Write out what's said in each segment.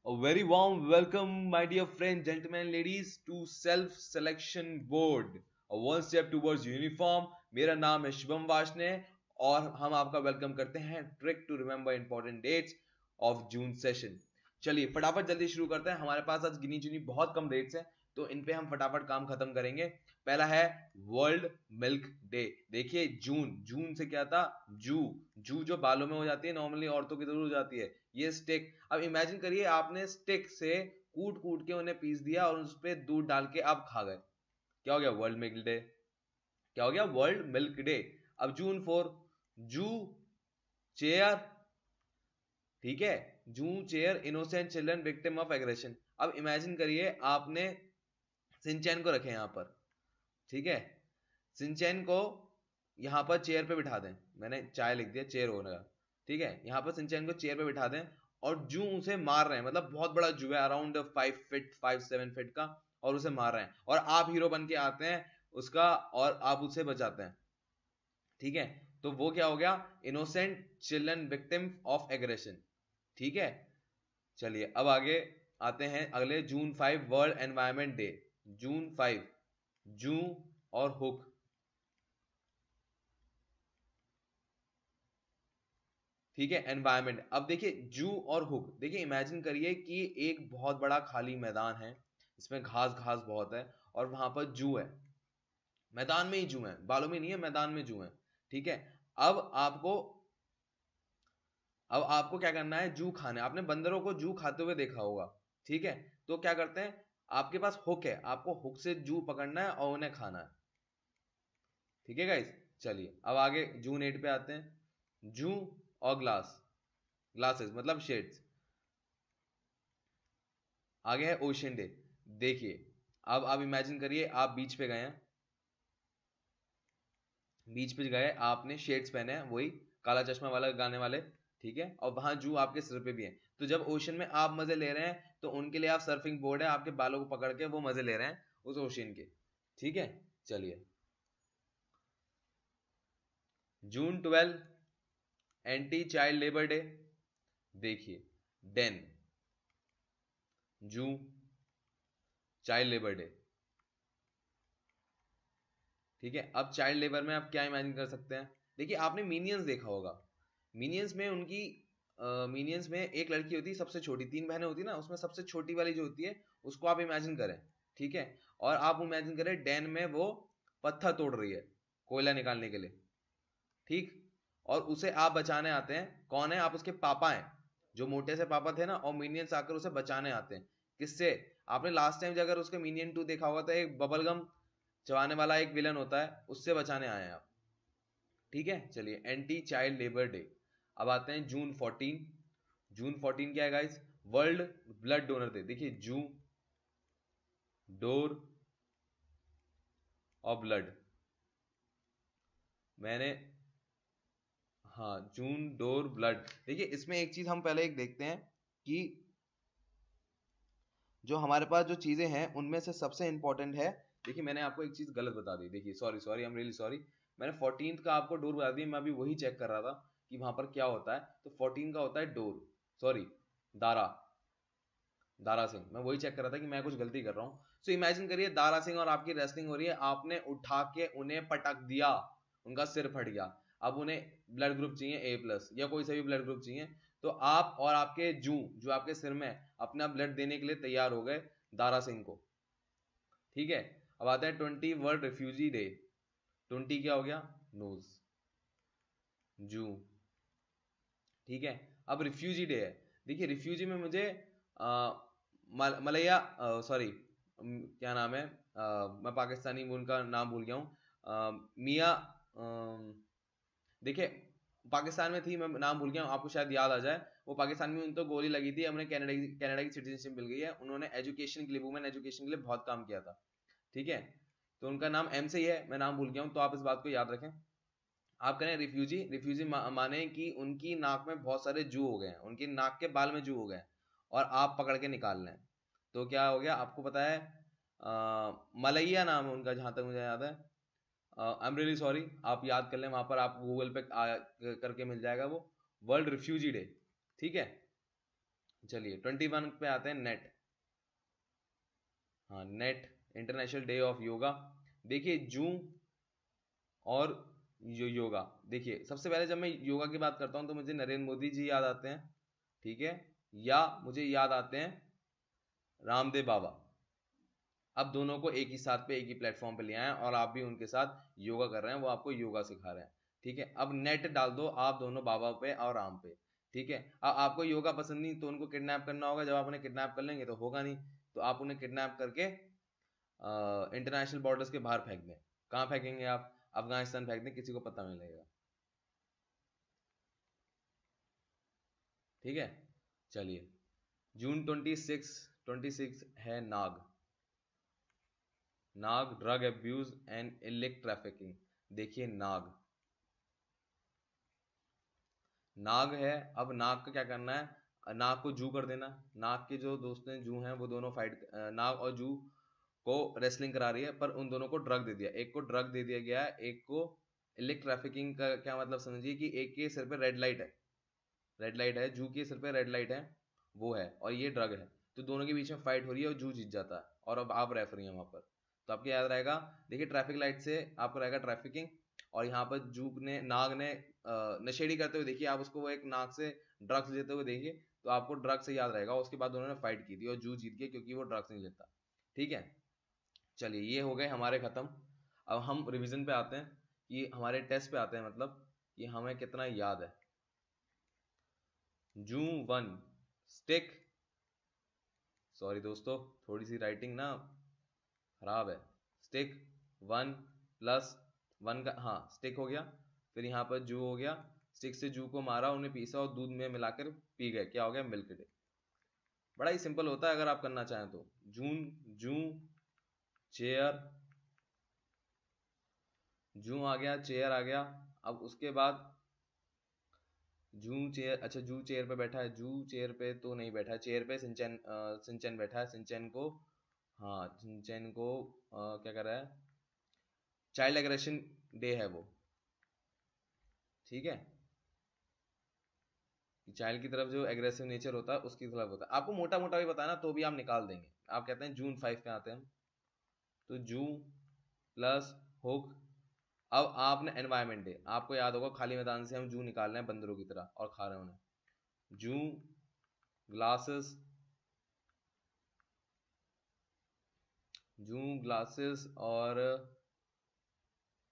A very warm welcome, my dear friends, gentlemen, ladies, to Self Selection Board, a one step towards uniform. मेरा नाम है शिवम वाशने और हम आपका वेलकम करते हैं trick to remember important dates of June session. चलिए फटाफट जल्दी शुरू करते हैं। हमारे पास आज गिनी चुनी बहुत कम डेट्स हैं, तो इन पे हम फटाफट काम खत्म करेंगे। पहला है वर्ल्ड मिल्क डे। देखिए जून, जून से क्या था, जू, जू जो बालों में हो जाती है, नॉर्मली औरतों की जरूर हो जाती है, ये स्टिक। अब इमेजिन करिए आपने स्टिक से कूट कूट के उन्हें पीस दिया और उस पर दूध डाल के आप खा गए। क्या हो गया? World milk day. क्या हो गया? World milk day. अब जून 4, जू चेयर, ठीक है, जू chair innocent children victim of aggression. अब इमेजिन करिए आपने सिंचैन को रखे यहां पर, ठीक है, सिंचैन को यहां पर चेयर पे बिठा दें, मैंने चाय लिख दिया, चेयर होगा, ठीक है, यहां पर सिंचैन को चेयर पे बिठा दें और जू उसे मार रहे हैं, मतलब बहुत बड़ा जू है, अराउंड 5 फीट 5-7 फीट का, और उसे मार रहे हैं और आप हीरो बन के आते हैं उसका और आप उसे बचाते हैं, ठीक है। तो वो क्या हो गया? Innocent children victim of aggression, ठीक है। चलिए अब आगे आते हैं अगले, जून 5 वर्ल्ड एनवायरमेंट डे। जून 5 जू और हुक, ठीक है, एनवायरमेंट। अब देखिए जू और हुक, देखिए इमेजिन करिए कि एक बहुत बड़ा खाली मैदान है, इसमें घास घास बहुत है और वहां पर जू है, मैदान में ही जू है, बालों में नहीं है, मैदान में जू है, ठीक है। अब आपको अब आपको क्या करना है? जू खाना है। आपने बंदरों को जू खाते हुए देखा होगा, ठीक है। तो क्या करते हैं, आपके पास हुक है, आपको हुक से जू पकड़ना है और उन्हें खाना है, ठीक है गाइस। चलिए अब आगे जून 8 पे आते हैं। जू और ग्लास, ग्लासेस मतलब शेड्स। आगे है ओशन डे। देखिए अब आप इमेजिन करिए आप बीच पे गए हैं, बीच पे गए, आपने शेड्स पहने हैं, वही काला चश्मा वाला गाने वाले, ठीक है, और वहां जू आपके सिर पे भी है। तो जब ओशन में आप मजे ले रहे हैं तो उनके लिए आप सर्फिंग बोर्ड है, आपके बालों को पकड़ के वो मजे ले रहे हैं उस ओशन के, ठीक है। चलिए जून 12 एंटी चाइल्ड लेबर डे। देखिए डेन, जू, चाइल्ड लेबर डे, ठीक है। अब चाइल्ड लेबर में आप क्या इमेजिन कर सकते हैं? देखिए आपने मिनियंस देखा होगा, मिनियंस में उनकी मिनियंस में एक लड़की होती है सबसे छोटी, 3 बहनें होती है ना, उसमें सबसे छोटी वाली जो होती है उसको आप इमेजिन करें, ठीक है। और आप इमेजिन करें डैन में वो पत्थर तोड़ रही है कोयला निकालने के लिए, ठीक, और उसे आप बचाने आते हैं। कौन है? आप उसके पापा हैं, जो मोटे से पापा थे ना, और मिनियंस आकर उसे बचाने आते हैं। किससे? आपने लास्ट टाइम अगर उसके मिनियन 2 देखा होगा तो एक बबलगम चबाने वाला एक विलन होता है, उससे बचाने आए हैं आप, ठीक है। चलिए एंटी चाइल्ड लेबर डे। अब आते हैं जून 14। जून 14 क्या है guys? World blood donor day. देखिए जू, डोर और ब्लड, मैंने, हाँ, जून डोर ब्लड। देखिए इसमें एक चीज हम पहले एक देखते हैं कि जो हमारे पास जो चीजें हैं उनमें से सबसे इंपॉर्टेंट है। देखिए मैंने आपको एक चीज गलत बता दी, देखिए sorry sorry, I am really sorry. मैंने 14 का आपको डोर बता दिया, मैं अभी वही चेक कर रहा था कि वहां पर क्या होता है। तो 14 का होता है डोर, सॉरी, दारा, दारा सिंह, मैं वही चेक कर रहा था कि मैं कुछ गलती कर रहा हूँ। सो इमेजिन करिए दारा सिंह और आपकी रेसलिंग हो रही है, आपने उठा के उन्हें पटक दिया, उनका सिर फट गया। अब उन्हें ब्लड ग्रुप चाहिए A+ या कोई सा भी ब्लड ग्रुप चाहिए, तो आप और आपके जू जो आपके सिर में अपना ब्लड देने के लिए तैयार हो गए दारा सिंह को, ठीक है। अब आता है 20 वर्ल्ड रिफ्यूजी डे। 20 क्या हो गया? नोज, जू, ठीक है। अब रिफ्यूजी डे है। देखिए रिफ्यूजी में मुझे मलैया, सॉरी, क्या नाम है, मैं पाकिस्तानी उनका नाम भूल गया हूँ, मिया, देखिए पाकिस्तान में थी, मैं नाम भूल गया हूँ, आपको शायद याद आ जाए। वो पाकिस्तान में उन तो गोली लगी थी, हमने कनाडा की सिटीजनशिप मिल गई है। उन्होंने एजुकेशन के लिए, वुमेन एजुकेशन के लिए बहुत काम किया था, ठीक है। तो उनका नाम M से ही है, मैं नाम भूल गया हूँ, तो आप इस बात को याद रखें। आप करें रिफ्यूजी, रिफ्यूजी माने कि उनकी नाक में बहुत सारे जू हो गए हैं, उनकी नाक के बाल में जू हो गए और आप पकड़ के निकाल लें। तो क्या हो गया? आपको पता है, मलैया नाम है उनका जहां तक मुझे याद है। आई एम रियली सॉरी, आप याद कर लें, वहां पर आप गूगल पे करके मिल जाएगा वो, वर्ल्ड रिफ्यूजी डे, ठीक है। चलिए 21 पे आते हैं, नेट। हाँ net, international day of yoga. देखिए जून और योगा, देखिए सबसे पहले जब मैं योगा की बात करता हूँ तो मुझे नरेंद्र मोदी जी याद आते हैं, ठीक है, या मुझे याद आते हैं रामदेव बाबा। अब दोनों को एक ही साथ पे, एक ही प्लेटफॉर्म पे ले आए और आप भी उनके साथ योगा कर रहे हैं, वो आपको योगा सिखा रहे हैं, ठीक है। अब नेट डाल दो आप दोनों बाबा पे और राम पे, ठीक है। अब आपको योगा पसंद नहीं तो उनको किडनैप करना होगा, जब आप उन्हें किडनैप कर लेंगे तो होगा नहीं, तो आप उन्हें किडनैप करके इंटरनेशनल बॉर्डर्स के बाहर फेंक दें। कहाँ फेंकेंगे आप? अफगानिस्तान फेंक दें, किसी को पता नहीं लगेगा, ठीक है। चलिए जून 26 है Nag. Nag, drug abuse and इलिक ट्रैफिकिंग। देखिए नाग, नाग है। अब नाग का क्या करना है? नाग को जू कर देना। नाग के जो दोस्त हैं जू हैं वो दोनों फाइट, नाग और जू को रेसलिंग करा रही है, पर उन दोनों को ड्रग दे दिया, एक को ड्रग दे दिया गया है, एक को इलेक्ट ट्रैफिकिंग का क्या मतलब समझिए कि एक के सिर पे रेड लाइट है, रेड लाइट है, जू के सिर पे रेड लाइट है, वो है, और ये ड्रग है, तो दोनों के बीच में फाइट हो रही है और जू जीत जाता है, और अब आप रेफरी हैं वहां पर। तो आपको याद रहेगा, देखिए ट्रैफिक लाइट से आपको रहेगा ट्रैफिकिंग, और यहाँ पर जू ने, नाग ने नशेड़ी करते हुए देखिए आप उसको, वो एक नाग से ड्रग्स लेते हुए देखिए, तो आपको ड्रग्स से याद रहेगा। उसके बाद उन्होंने फाइट की थी और जू जीत गया क्योंकि वो ड्रग्स नहीं लेता, ठीक है। चलिए ये हो गए हमारे खत्म। अब हम रिवीजन पे आते हैं, कि हमारे टेस्ट पे आते हैं, मतलब कि हमें कितना याद है। जू 1 स्टिक, सॉरी दोस्तों थोड़ी सी राइटिंग ना खराब है। स्टिक 1 प्लस 1 का, हाँ स्टिक हो गया, फिर यहाँ पर जू हो गया, स्टिक से जू को मारा, उन्हें पीसा और दूध में मिलाकर पी गए, क्या हो गया? Milk day. बड़ा ही सिंपल होता है अगर आप करना चाहें तो। जून, जू, चेयर, जू आ गया, चेयर आ गया। अब उसके बाद जू चेयर, अच्छा जू चेयर पे बैठा है, जू चेयर पे तो नहीं बैठा है, चेयर पे सिंचन, सिंचन बैठा है, सिंचन को, हाँ सिंचन को क्या कर रहा है? चाइल्ड एग्रेशन डे है वो, ठीक है। चाइल्ड की तरफ जो एग्रेसिव नेचर होता है उसकी तरफ होता है। आपको मोटा मोटा भी बताना तो भी आप निकाल देंगे। आप कहते हैं जून 5 पे आते हैं, तो जू प्लस हुक। अब आपने एनवायरमेंट डे, आपको याद होगा खाली मैदान से हम जू निकाल रहे हैं बंदरों की तरह और खा रहे हैं उन्हें। जू ग्लासेस, जू ग्लासेस, और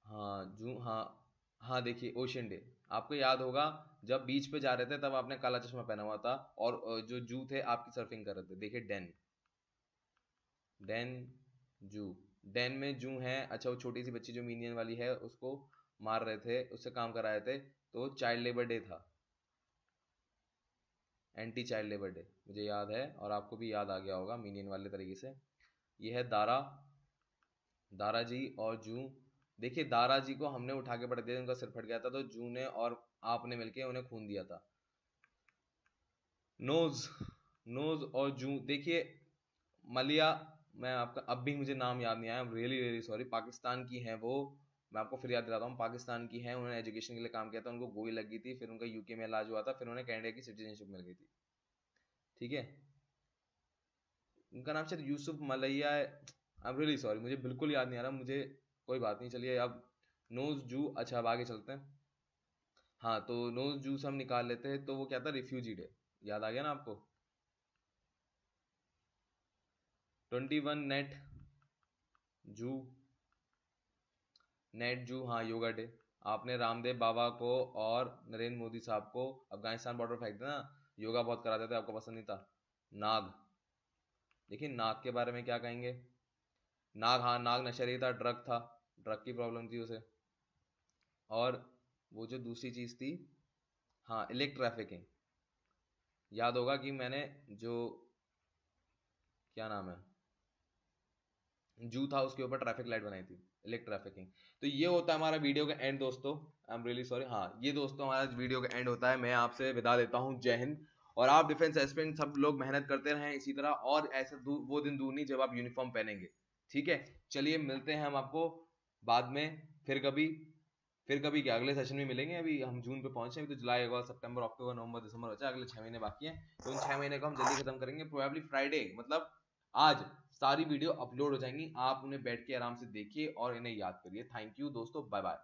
हाँ जू, हाँ हाँ देखिए ओशियन डे, आपको याद होगा जब बीच पे जा रहे थे तब आपने काला चश्मा पहना हुआ था, और जो जू थे आपकी सर्फिंग कर रहे थे। देखिए डेन, डेन, जू, डेन में जू है, अच्छा वो छोटी सी बच्ची जो मीनियन वाली है उसको मार रहे थे, उससे काम करा रहे थे, तो चाइल्ड लेबर डे था, एंटी चाइल्ड लेबर डे, मुझे याद है और आपको भी याद आ गया होगा मीनियन वाले तरीके से। ये है दारा, दारा जी और जू। देखिए दारा जी को हमने उठा के पटक दिया, उनका सिर फट गया था, तो जू ने और आपने मिलके उन्हें खून दिया था। नोज, नोज और जू, देखिए मलिया, मैं आपका अब भी मुझे नाम याद नहीं आया, रियली रियली सॉरी, पाकिस्तान की हैं वो, मैं आपको फिर याद दिलाता हूँ, पाकिस्तान की हैं, उन्होंने एजुकेशन के लिए काम किया था, उनको गोली लगी थी, फिर उनका यूके में इलाज हुआ था, फिर उन्हें कनाडा की सिटीजनशिप मिल गई थी, ठीक है। उनका नाम शायद यूसुफ मलैया है, आई एम रियली सॉरी, मुझे बिल्कुल याद नहीं आ रहा मुझे, कोई बात नहीं, चलिए अब नोज जू, अच्छा अब आगे चलते हैं। हाँ तो नोज जू से हम निकाल लेते हैं, तो वो क्या था? रिफ्यूजी डे, याद आ गया ना आपको। 21 नेट जू, नेट जू, हाँ योगा डे। आपने रामदेव बाबा को और नरेंद्र मोदी साहब को अफगानिस्तान बॉर्डर फेंक देना, योगा बहुत कराते थे, आपको पसंद नहीं था। नाग, देखिए नाग के बारे में क्या कहेंगे? नाग, हाँ नाग नशेड़ी था, ड्रग था, ड्रग की प्रॉब्लम थी उसे, और वो जो दूसरी चीज थी, हाँ इलेक्ट ट्रैफिकिंग। याद होगा कि मैंने जो, क्या नाम है, जू था उसके ऊपर ट्रैफिक लाइट बनाई थी, इलेक्ट ट्रैफिकिंग। तो ये होता है हमारा वीडियो का एंड दोस्तों, आई एम रियली सॉरी, हाँ ये दोस्तों हमारा वीडियो का एंड होता है, मैं आपसे विदा देता हूँ, जय हिंद। और आप डिफेंस एस्पिरेंट सब लोग मेहनत करते रहें इसी तरह, और ऐसे वो दिन दूर नहीं जब आप यूनिफॉर्म पहनेंगे, ठीक है। चलिए मिलते हैं हम आपको बाद में फिर कभी, फिर कभी क्या अगले सेशन में मिलेंगे। अभी हम जून पे पहुंचे, अभी तो जुलाई, अगस्त, सितंबर, अक्टूबर, नवंबर, दिसंबर बचा, अगले 6 महीने बाकी हैं। तो उन 6 महीने को हम जल्दी खत्म करेंगे, प्रोबेबली फ्राइडे, मतलब आज सारी वीडियो अपलोड हो जाएंगी। आप उन्हें बैठ के आराम से देखिए और इन्हें याद करिए। थैंक यू दोस्तों, बाय बाय।